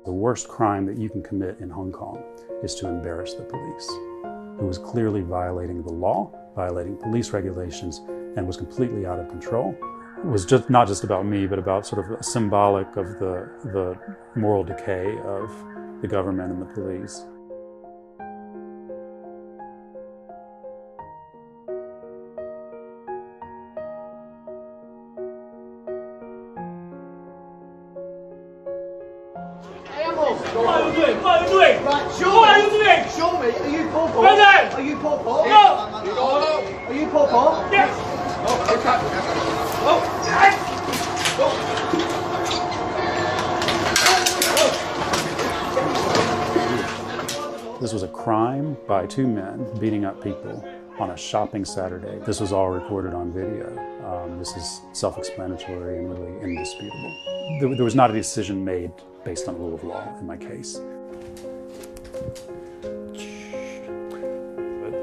The worst crime that you can commit in Hong Kong is to embarrass the police, who was clearly violating the law, violating police regulations, and was completely out of control. It was just not just about me, but about sort of symbolic of the moral decay of the government and the police. This was a crime by two men beating up people on a shopping Saturday. This was all recorded on video. This is self-explanatory and really indisputable. There was not a decision made based on rule of law in my case.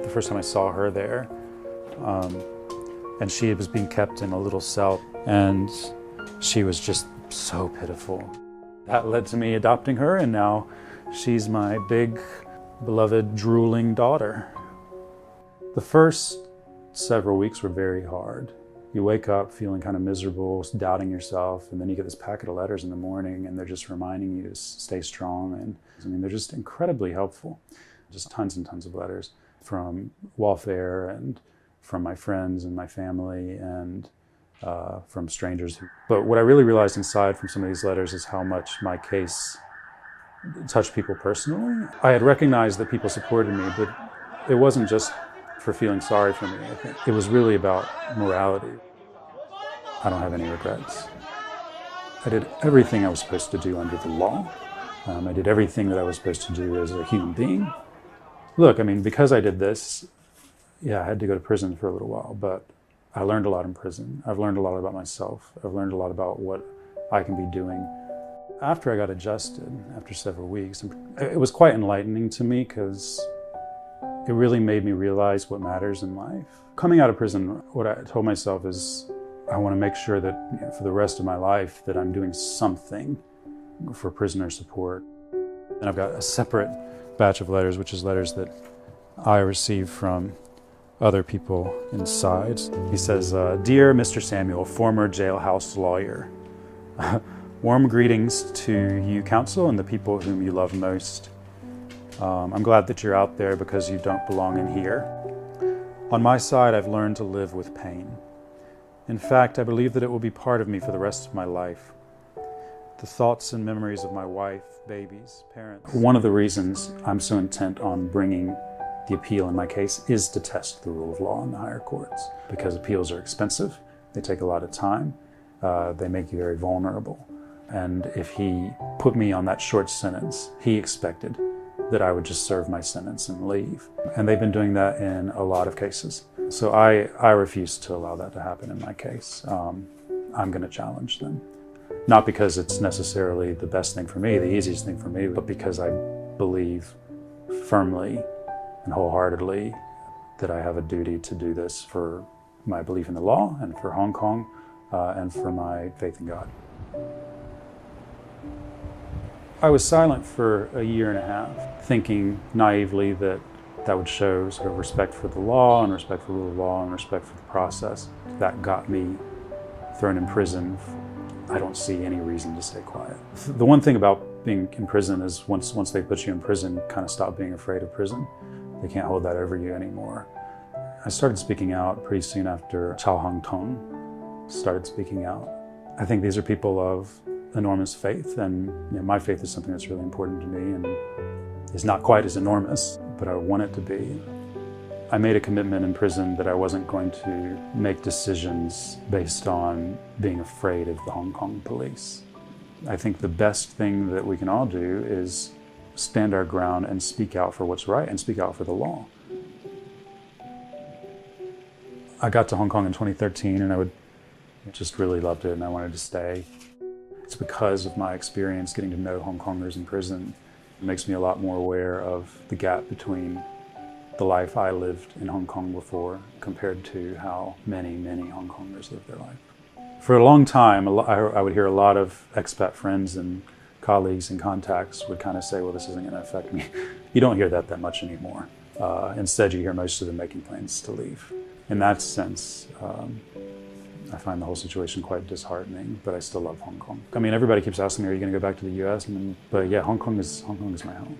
The first time I saw her there, and she was being kept in a little cell, and she was just so pitiful. That led to me adopting her, and now she's my big, beloved, drooling daughter. The first several weeks were very hard. You wake up feeling kind of miserable, doubting yourself, and then you get this packet of letters in the morning, and they're just reminding you to stay strong. And I mean, they're just incredibly helpful. Just tons and tons of letters from welfare and from my friends and my family and from strangers. But what I really realized inside from some of these letters is how much my case touched people personally. I had recognized that people supported me, but it wasn't just for feeling sorry for me, I think. It was really about morality. I don't have any regrets. I did everything I was supposed to do under the law. I did everything that I was supposed to do as a human being. Look, I mean, because I did this, yeah, I had to go to prison for a little while, but I learned a lot in prison. I've learned a lot about myself. I've learned a lot about what I can be doing. After I got adjusted, after several weeks, it was quite enlightening to me because it really made me realize what matters in life. Coming out of prison, what I told myself is I want to make sure that for the rest of my life that I'm doing something for prisoner support. And I've got a separate batch of letters, which is letters that I received from other people inside. He says, "Dear Mr. Samuel, former jailhouse lawyer, warm greetings to you, counsel, and the people whom you love most. I'm glad that you're out there because you don't belong in here. On my side, I've learned to live with pain. In fact, I believe that it will be part of me for the rest of my life. The thoughts and memories of my wife, babies, parents." One of the reasons I'm so intent on bringing the appeal in my case is to test the rule of law in the higher courts, because appeals are expensive, they take a lot of time, they make you very vulnerable. And if he put me on that short sentence, he expected that I would just serve my sentence and leave. And they've been doing that in a lot of cases. So I refuse to allow that to happen in my case. I'm going to challenge them. Not because it's necessarily the best thing for me, the easiest thing for me, but because I believe firmly and wholeheartedly that I have a duty to do this for my belief in the law and for Hong Kong and for my faith in God. I was silent for a year and a half, thinking naively that that would show sort of respect for the law and respect for rule of law and respect for the process. That got me thrown in prison. I don't see any reason to stay quiet. The one thing about being in prison is once they put you in prison, you kind of stop being afraid of prison. They can't hold that over you anymore. I started speaking out pretty soon after Chao Hang Tong started speaking out. I think these are people of enormous faith, and my faith is something that's really important to me and is not quite as enormous, but I want it to be. I made a commitment in prison that I wasn't going to make decisions based on being afraid of the Hong Kong police. I think the best thing that we can all do is stand our ground and speak out for what's right and speak out for the law. I got to Hong Kong in 2013 and I just really loved it and I wanted to stay. It's because of my experience getting to know Hong Kongers in prison. It makes me a lot more aware of the gap between the life I lived in Hong Kong before compared to how many, many Hong Kongers live their life. For a long time, I would hear a lot of expat friends and colleagues and contacts would kind of say, well, this isn't going to affect me. You don't hear that much anymore. Instead, you hear most of them making plans to leave. In that sense, I find the whole situation quite disheartening, but I still love Hong Kong. I mean, everybody keeps asking me, are you going to go back to the US? But yeah, Hong Kong is my home.